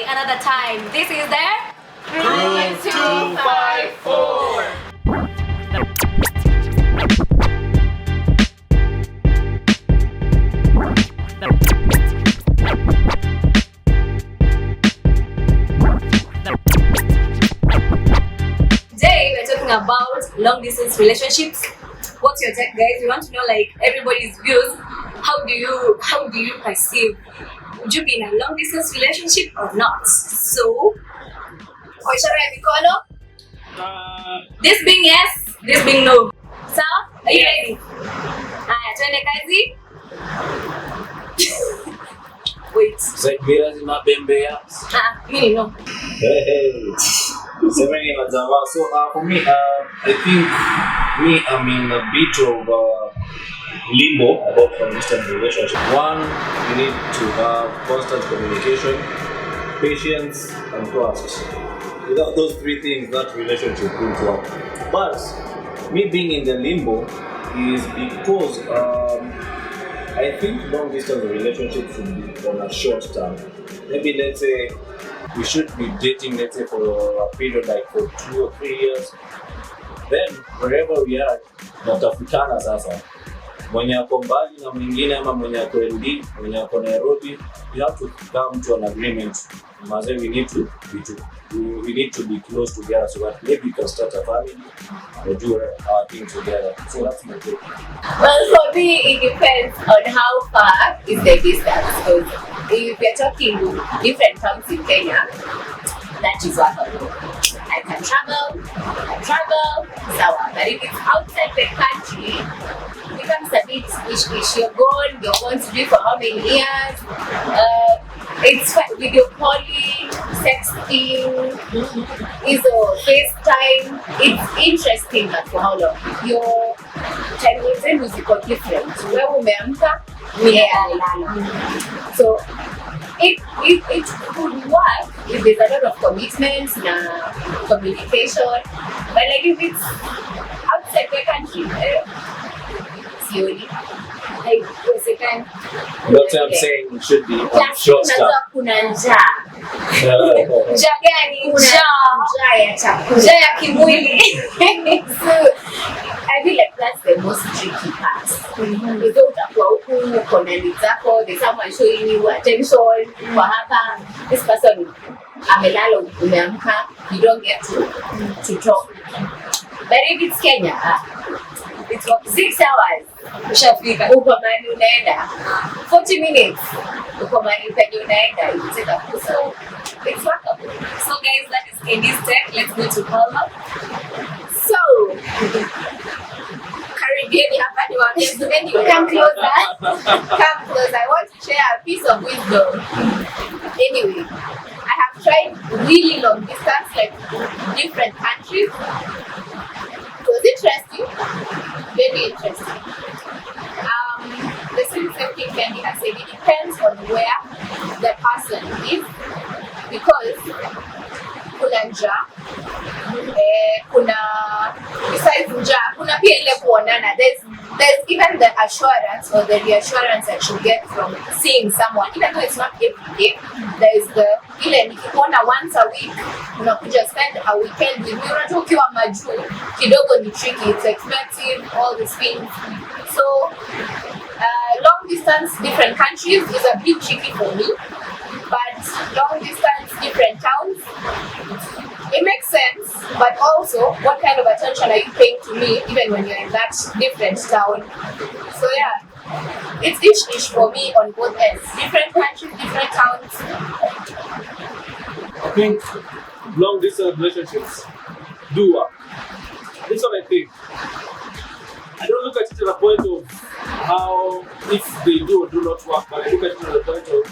another time. This is the Room 254. Today we're talking about long distance relationships. What's your take, guys? We want to know like everybody's views. How do you perceive? Would you be in a long distance relationship or not? So, ishara ya mikono. This being yes, this being no. So, are you ready? Haya, twende kazi. Wait. Side mirrors in my bembea. Mimi no. Hey. So for me, I think I'm in a bit of limbo about long distance relationship. One, you need to have constant communication, patience, and trust. Without those three things, that relationship won't work. But me being in the limbo is because I think long distance relationship should be on a short term. Maybe let's say we should be dating, let's say for a period like for 2 or 3 years. Then wherever we are, natafutana sasa. Mwenye ako mbali na mwingine ama mwenye ako LD, mwenye ako Nairobi, we have to come to an agreement. Maze we need to be close together so that maybe we can start a family or do our thing together. So that's my take. Well, for me, it depends on how far is the distance. Because if you're talking different towns in Kenya, that is what I do. I can travel, so but if it's outside the country, it becomes a bit ish. You're gone to do for how many years? It's video calling, sexting, FaceTime. It's interesting, but for how long? Your time is different. Where umeamka, mimi nalala. So it could work if there's a lot of commitment and communication, but like if it's outside the country, slowly. Like second. That's what I'm saying. It should be on short term. Kuna njaa. Njaa gani? Njaa ya chakula. Njaa ya kimwili. So I feel like that's the most tricky part. Because utakuwa huku uko na needs zako, there's someone showing you attention kwa hapa. This person amelala umeamka, you don't get to talk. But if it's Kenya, it's 6 hours. Ushafika. Uko mahali unaenda 40 minutes. Uko mahali penye unaenda itaka. So it's workable. So guys, that is Candy's take. Let's go to Palma. So Caribbean hapa ni wapi? Come closer. Come closer. I want to share a piece of wisdom. Anyway, I have tried really long distance, like different countries. It was interesting, very interesting. The same thing Candy has said, it depends on where the person is, because kuna njaa, besides njaa, kuna pia ile kuonana. There's even the assurance or the reassurance that you get from seeing someone, even though it's not every day. There is the ile nikikuona once a week, unakuja spend a weekend with me, unatoka ukiwa majuu, kidogo ni tricky, it's expensive, all these things. So long distance, different countries is a bit tricky for me, but long distance, different towns, it makes sense. But also, what kind of attention are you paying to me even when you're in that different town? So yeah, it's ish for me on both ends. Different countries, different towns. I think long distance relationships do work. This is what I think. I don't look at it at a point of how, if they do or do not work, but I look at it at the point of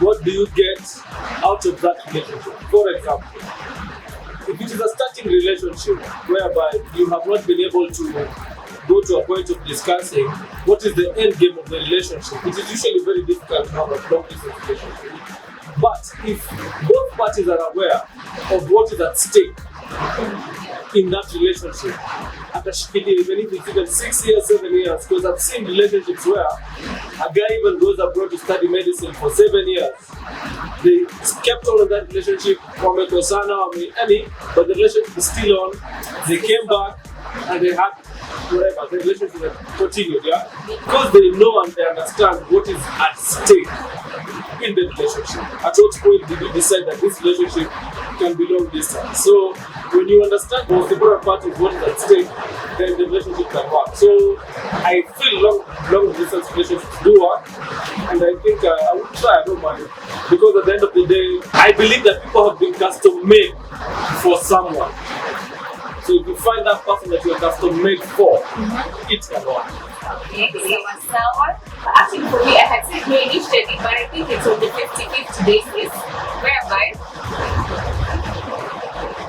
what do you get out of that relationship. For example, if it is a starting relationship whereby you have not been able to go to a point of discussing what is the end game of the relationship, it is usually very difficult to have a long distance relationship. But if both parties are aware of what is at stake in that relationship, even if it's even 6 years, 7 years, because I've seen relationships where a guy even goes abroad to study medicine for 7 years they kept on in that relationship, wamekosana, but the relationship is still on. They came back and they had whatever, the relationship continued, yeah? Because they know and they understand what is at stake in the relationship. At what point did you decide that this relationship can be long distance? So when you understand the most important part is what is at stake, then the relationship can work. So I feel long distance relationships do work, and I think I would try, I don't mind. Because at the end of the day, I believe that people have been custom made for someone. So if you find that person that you're custom made for, it can work. Okay, sour. Actually, for me, I had said no initially, but I think it's on the 50-50 basis, whereby,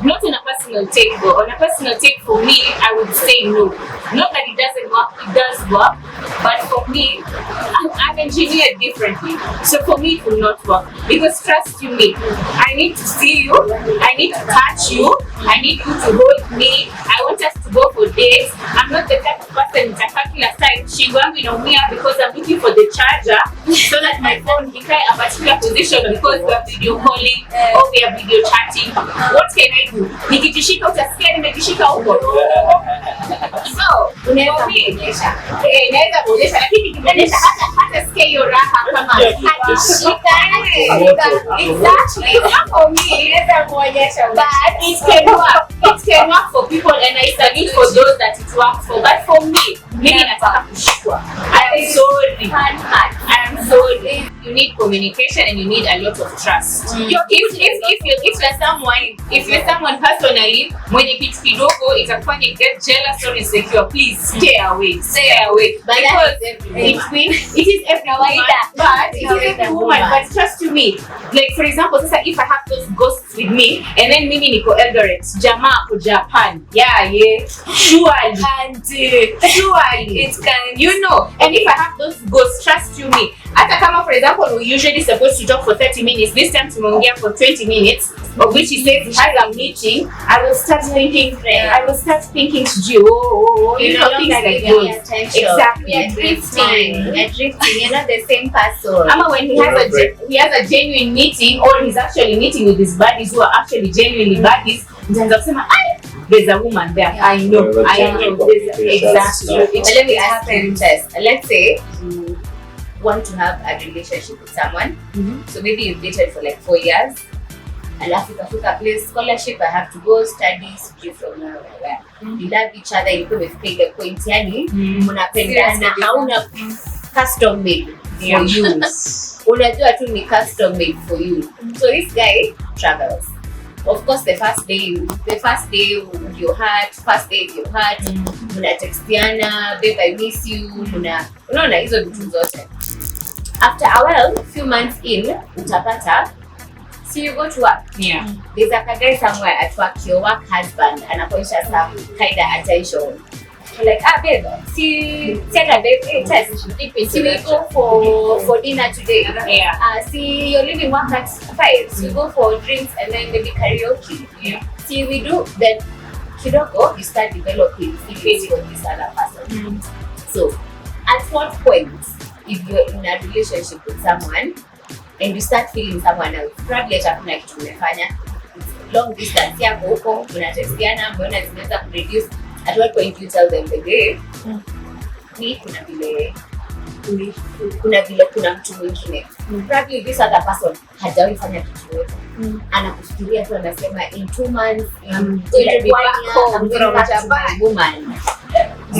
not on a personal take, but on a personal take for me, I would say no. Not that it doesn't work, it does work, but for me, I'm engineered differently. So for me, it will not work. Because trust you me, I need to see you, I need to touch you, I need you to hold me, I want us to go for dates. I'm not the type of person kila time shingo inaumia because I'm looking for the charger so that my phone ikae a particular position because we are video calling or we are video chatting. What can I do? Nikijishika utasikia nimejishika huko. So, unaweza kuonyesha. Naweza kuonyesha lakini nikionyesha hata sikia hiyo raha kama akishika. Exactly. It's not for me. Naweza kuonyesha. But it can work. It can work for people and I salute for those that it works for. But for me, mimi nataka kushikwa. I am sorry. I am sorry. You need communication and you need a lot of trust. If you're someone personally, mwenye kitu kidogo itakufanya get jealous or insecure, please stay away. Stay away. Because it is every woman. But trust to me, like for example, if I have those ghosts with me and then mimi niko Eldoret, jamaa ko Japan. Yeah. Surely it can, you know. And if I have those ghosts, trust you me. Hata kama for example we usually supposed to talk for 30 minutes, this time tumeongea for 20 minutes, of which he says he has a meeting, I will start thinking to you know, things like those. Exactly. You're drifting, you're not the same person. Ama when he has a genuine meeting or he's actually meeting with his buddies who are actually genuinely buddies, nitaanza kusema there's a woman there. Yeah. I know. Exactly. But let me ask you this. Let's say you want to have a relationship with someone. So maybe you've dated for like 4 years. Alafu kafika place scholarship, I have to go study from where. You love each other, you go with the point yani mnapendana, hauna custom made for you. Unajua tu ni custom made for you. So this guy travels. Of course, the first day with your heart, mnatextiana, babe I miss you, unaona hizo vitu zote. After a while, few months in, utapata, so you go to work. Yeah. There's a guy somewhere at work, your work husband, anakuonyesha some kind of attention. Like, babe, see we go for dinner today. Yeah. See you're leaving work at 5. So you go for drinks and then maybe karaoke. Yeah. See we do, then kidogo you start developing feelings for this other person. So at what point, if you're in a relationship with someone and you start feeling someone else, probably hakuna kitu umefanya, long distance yako huko, unatextiana, mbona zinaweza kureduce. At what point you tell them the day, kuna mtu mwingine. Probably this other person hajawahi fanya kitu yote. Anakufikiria tu anasema in 2 months, I'm going to be back home from Japan. Woman.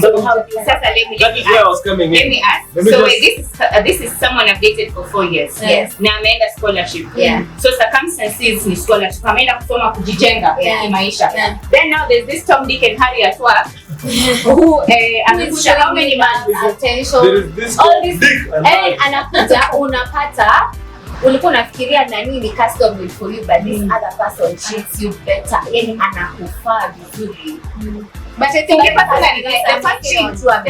So how let me ask. So wait, this is someone I've dated for 4 years. Yes. Na ameenda scholarship. Yeah. So circumstances ni scholarship. Ameenda kusoma kujijenga kimaisha. Yeah. Then now there's this Tom, Dick and Harry at work who amekuja how many months attention. There is this all this Dick and and anakuja unapata ulikuwa unafikiria nani ni custom made for you, but this other person treats you better. Yani anakufaa vizuri. But I think the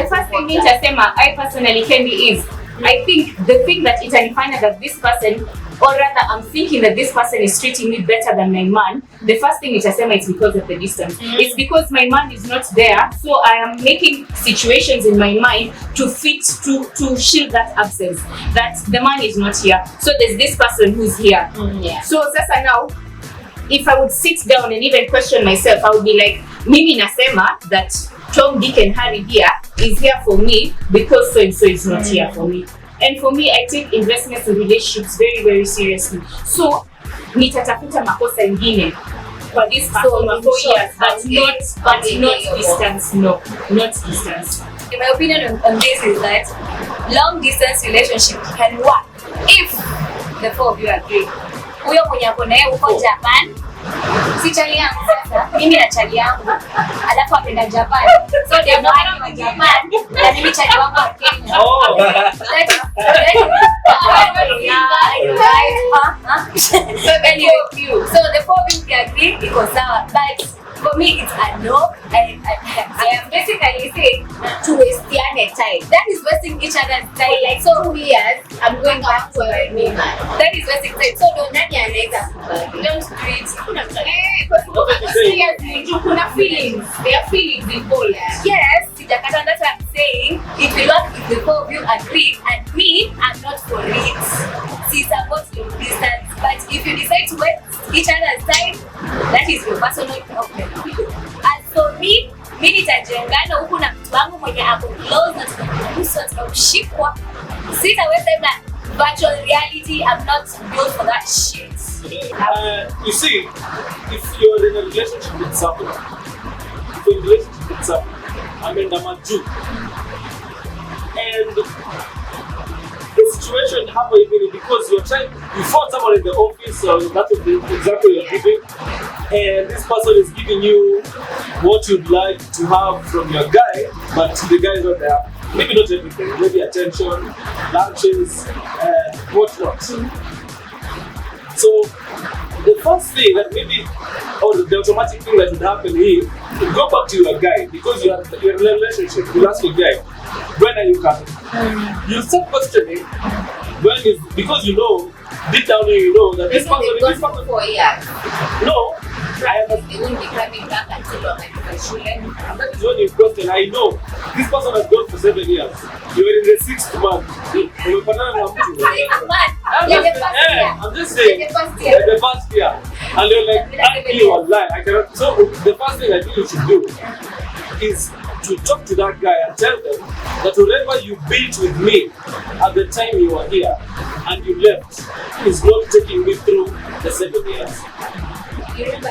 first thing nitasema I personally can be is I think the thing that itanifanya that this person or rather I'm thinking that this person is treating me better than my man, the first thing nitasema it's because of the distance. It's because my man is not there, so I am making situations in my mind to fit, to shield that absence, that the man is not here, so there's this person who's here. So sasa now, if I would sit down and even question myself, I would be like, mimi nasema that Tom, Dick and Harry here is here for me because so and so is not here for me. And for me, I take investments in relationships very, very seriously. So nitatafuta makosa ingine for this person for 4 years, but not distance. No, not distance. In my opinion on this is that long distance relationship can work if the four of you agree. Huyo mwenye ako naye huko Japan, si chali yangu sasa, mimi na chali yangu, alafu apenda Japan. So they know I'm from Japan, na mimi chali wangu wa Kenya. That is so the four of you agree because but for me it's a no. I am basically saying to waste time. That is wasting each other's time. Like so 2 years, I'm going back to my man. That is wasting time. So don't treat. Kuna feelings. There are feelings involved. Yes, that's what I'm saying. It will work if the four of you agree, and me, I'm not for it. See, support your distance. But if you decide to waste each other's time, that is your personal problem. As for me, mimi nitajengana huku na mtu wangu mwenye ako close na tunataka kushikwa. Sitaweza na virtual reality. I'm not built for that shit. You see, if you're in a relationship with someone, I mean, I'm a Jew, and the situation happened because you found someone in the office, so that's what the example you're giving, and this person is giving you what you'd like to have from your guy, but the guy is not there. Maybe not everything, maybe attention, lunches, whatnot. So the first thing that maybe, or the automatic thing that would happen is, you go back to your guy, because you're in a relationship, you ask your guy, when are you coming? You start questioning, because you know, deep down you know that this person is for 4 years. No, they won't be coming back until that is when you question. I know this person has gone for 7 years. You are in the 6th month. I'm just saying, the first year. And you're like, I feel online. I cannot. So the first thing I think you should do is to talk to that guy and tell them that whatever you built with me at the time you were here and you left is not taking me through the 7 years.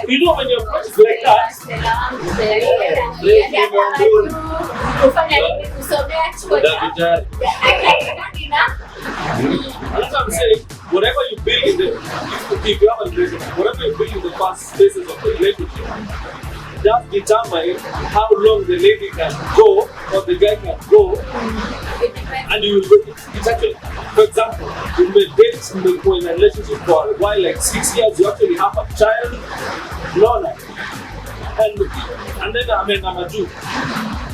You know when you're like that, that's what I'm saying. Whatever you build in if you have a relationship, whatever you build in the past phases of the relationship, that determines how long the lady can go or the guy can go. And you will it's actually, for example, you may date in a relationship for a while, like 6 years, you actually have a child, and then I'm a Jew.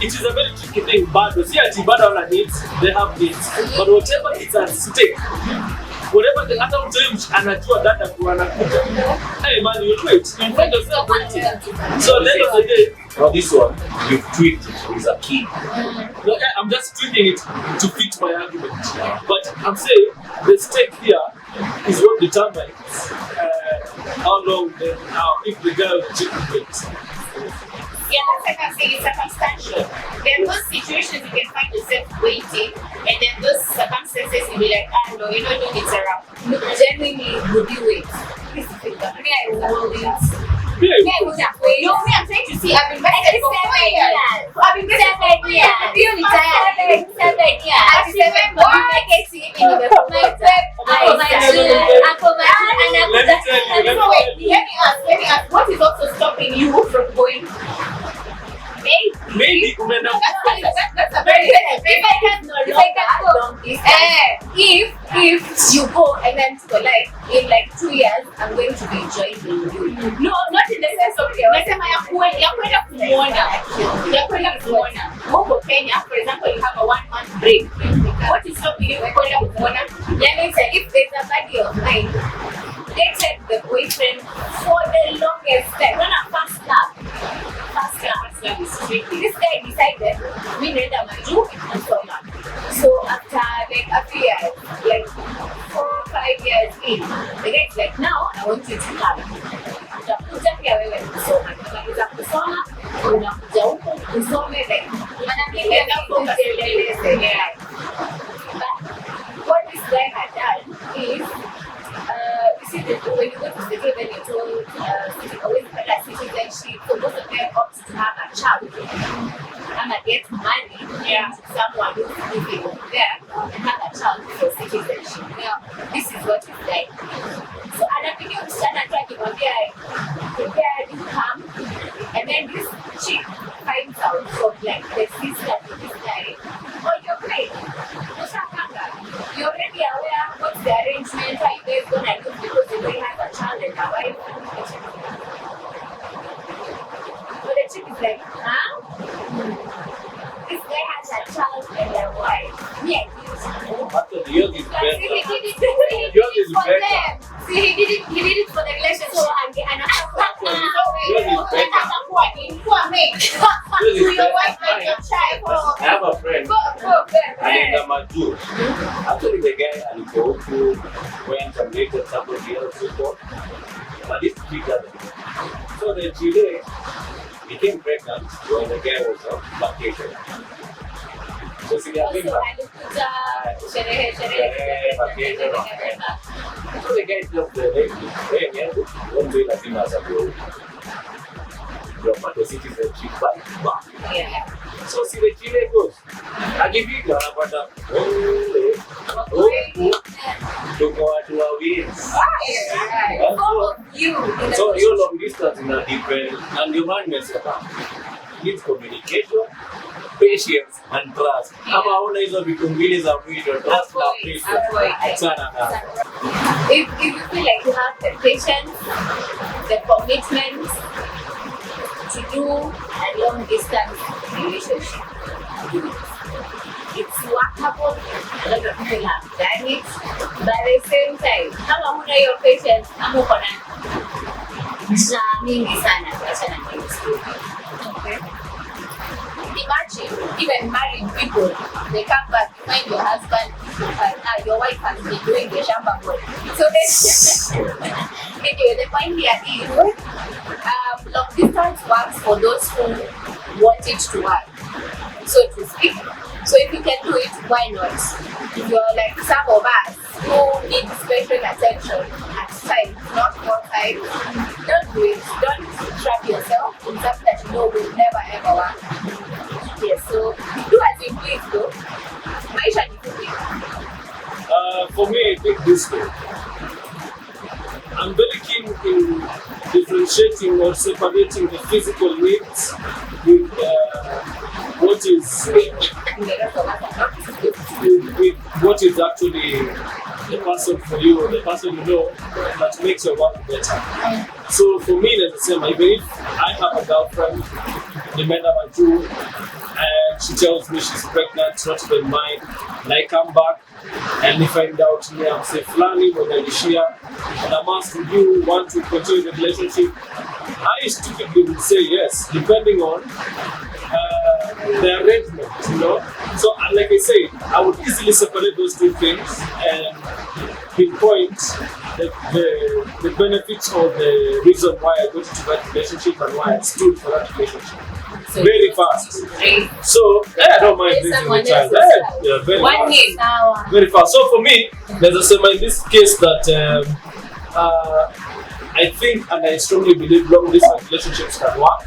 It is a very tricky thing, but see, bado needs, they have needs. But whatever is at stake, whatever the other dreams anajua data anakuja. Hey man, you tweet. You find yourself waiting. So at the end of the day, now this one, you've tweaked it is a key. No, I'm just tweaking it to fit my argument. But I'm saying the stake here is what determines how long, if the girl waits. Yeah, that's like I'm saying, it's circumstantial. There are those situations you can find yourself waiting, and then those circumstances you'll be like, no, you know, don't get around. Genuinely, would you wait? Me, I wouldn't. No, I'm trying to see. I've been invested for 4 years. I've been invested for 4 years. Feel retired. 7 years. I've been invested for Let me ask, what is also stopping you from going? Maybe that's a very if you go and then to like in like 2 years I'm going to be joining you. No, not in the sense of nasema ya kwenda kumuona. Huko Kenya, for example, you have a 1 month break. What is stopping you from going out? Let me say, if there's a buddy of mine, dated the boyfriend for the longest time. Not a fast love. Fast love is tricky. This guy decided we need a maju and so on. So after like a few years, like 4 or 5 years in, the guy's like, now I want you to come. Utakuja pia wewe kusoma. Unaweza kusoma, unakuja huku kusome like anakimbia na kuendeleza. But what this guy had done is you see that when you go to the game and you're told always better citizenship, so most of them opt to have a child and get money and someone who's living over there and have a child for citizenship. Now, this is what is like. So anapigia msichana tu akimwambia prepare to come, and then this chick finds out from like the sister to this guy, oh, you're great. You're already aware what's the arrangement, how you guys gonna do, because the guy has a child and a wife. But the chick is like, huh? This guy has a child and a wife. Yeah, Actually, yours is better. he did it Yours is for better. them. See, he did it for the relationship. So, Yours is better. to your wife and your child. I have a friend. And I'm a Jew. Actually, the guy and who went and dated somebody else before, but this chick doesn't. So the Chile became pregnant when the guy was on vacation. So she got Also, alikuja sherehe. vacation. So the guy just the lady, hey, yeah, don't do it as him as a girl. Your mother citizenship back. Yeah. So see the Chile goes. I give you the rapper. Tuko watu wawili. So your long distance in a different, and your man needs communication, patience and trust. Kama una hizo vitu mbili za mwisho, trust na patience. Sana na. If you feel like you have the patience, the commitment to do a long distance relationship, it's workable. A lot of people have done it, but at the same time, kama huna your patience, kama uko na njaa mingi sana, acha na hiyo. Okay. Imagine even married people, they come back, you find your husband, your wife has been doing the shamba boy. So then, anyway, the point here is, long distance works for those who want it to work, so to speak. So if you can do it, why not? If you're like some of us who need special attention at times, not all times, don't do it. Don't trap yourself in something that you know will never ever work. Yes, so do as you please though. Maisha ni fupi. For me, I think this way. I'm very keen in differentiating or separating the physical needs with what is with what is actually the person for you or the person you know that makes your work better. So for me, that's the same. Even if I have a girlfriend, nimeenda majuu, and she tells me she's pregnant, not even mine, and I come back and we find out I'm say flani mwenalishia and I'm asked, would you want to continue the relationship? I stupidly would say yes, depending on the arrangement, you know. So like I said, I would easily separate those two things and pinpoint the benefits or the reason why I got into that relationship and why I stood for that relationship. So Very fast. So I don't mind losing the child. Yeah, very one fast. name. Very fast. So for me, there's a semi in this case that I think and I strongly believe long distance relationships can work.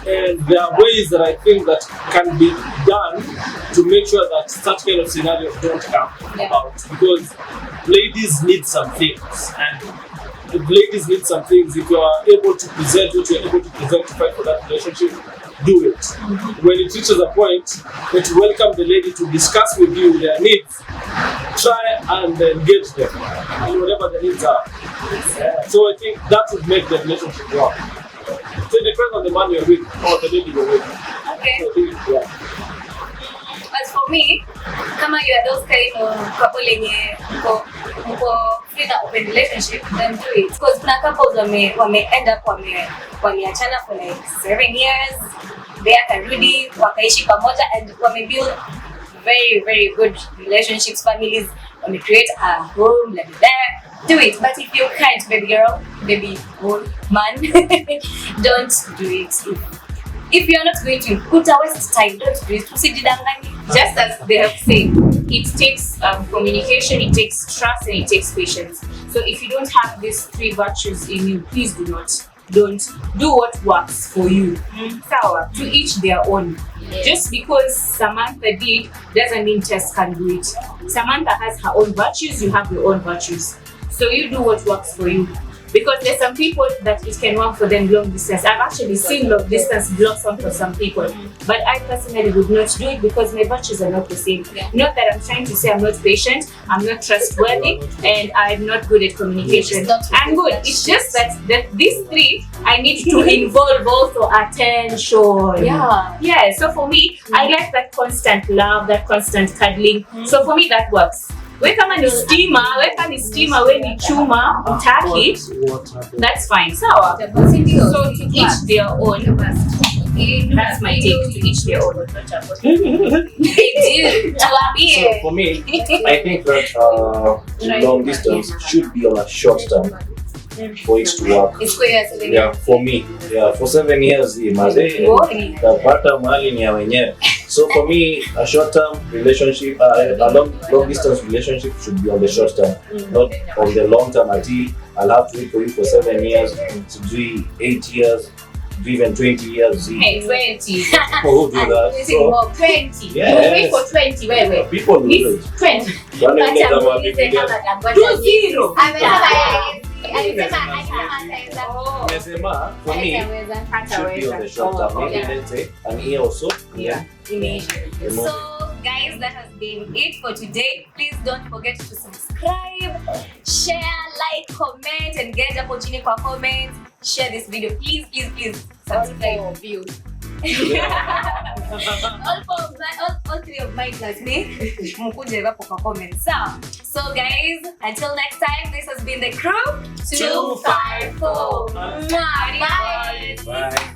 And there are ways that I think that can be done to make sure that such kind of scenarios don't come about. Because ladies need some things, and if ladies need some things, if you are able to present what you're able to present to fight for that relationship, do it. When it reaches a point that you welcome the lady to discuss with you their needs, try and engage them in whatever the needs are. So I think that would make the relationship work. So it depends on the man you're with or the lady you're with. Okay. So, yeah. As for for me, kama you are those kind of couple lenye mko in an open relationship, then do it. Because kuna couples wame end up wameachana for like 7 years, they akarudi wakaishi pamoja and wame build very very good relationships, families, wame create a home like that. Do it. But if you can't, baby girl, baby old man, don't do it. If you're not going to put a waste time, don't do it. Just as they have said, it takes communication, it takes trust, and it takes patience. So if you don't have these 3 virtues in you, please don't do what works for you. Sawa, to each their own. Yes. Just because Samantha did doesn't mean Tess can do it. Samantha has her own virtues, you have your own virtues. So you do what works for you. Because there's some people that it can work for them long distance. I've actually seen long distance blossom for some people. But I personally would not do it because my virtues are not the same. Yeah. Not that I'm trying to say I'm not patient, I'm not trustworthy, and I'm not good at communication. I'm good. It's just that these 3, I need to involve also attention. Yeah, so for me, I like that constant love, that constant cuddling. So for me, that works. Weka ni steamer, we ni chuma, utaki, that's fine. Sawa. So to each their own. That's my take, to each their own. So for me, I think that long distance should be on a short term for it to work. Yeah, for me. Yeah, for 7 years, the mali ni ya wenyewe. So for me, a short-term relationship, a long distance relationship should be on the short term, not on the long term. I'll have to wait for you for 7 years, to do 8 years, do even 20 years. Hey, 20. People who do that. So, 20. yes. You wait for 20. Wait. People do it. 20. Nimesema for me should be on the short term. Maybe let's say an year or so. Yeah. So guys, that has been it for today. Please don't forget to subscribe, share, like, comment, and get up on chini kwa comment. Share this video, please subscribe. All views. all 3 of mine plus me. Mukuje hapo kwa comment. So guys, until next time, this has been the crew 254. Bye. Bye.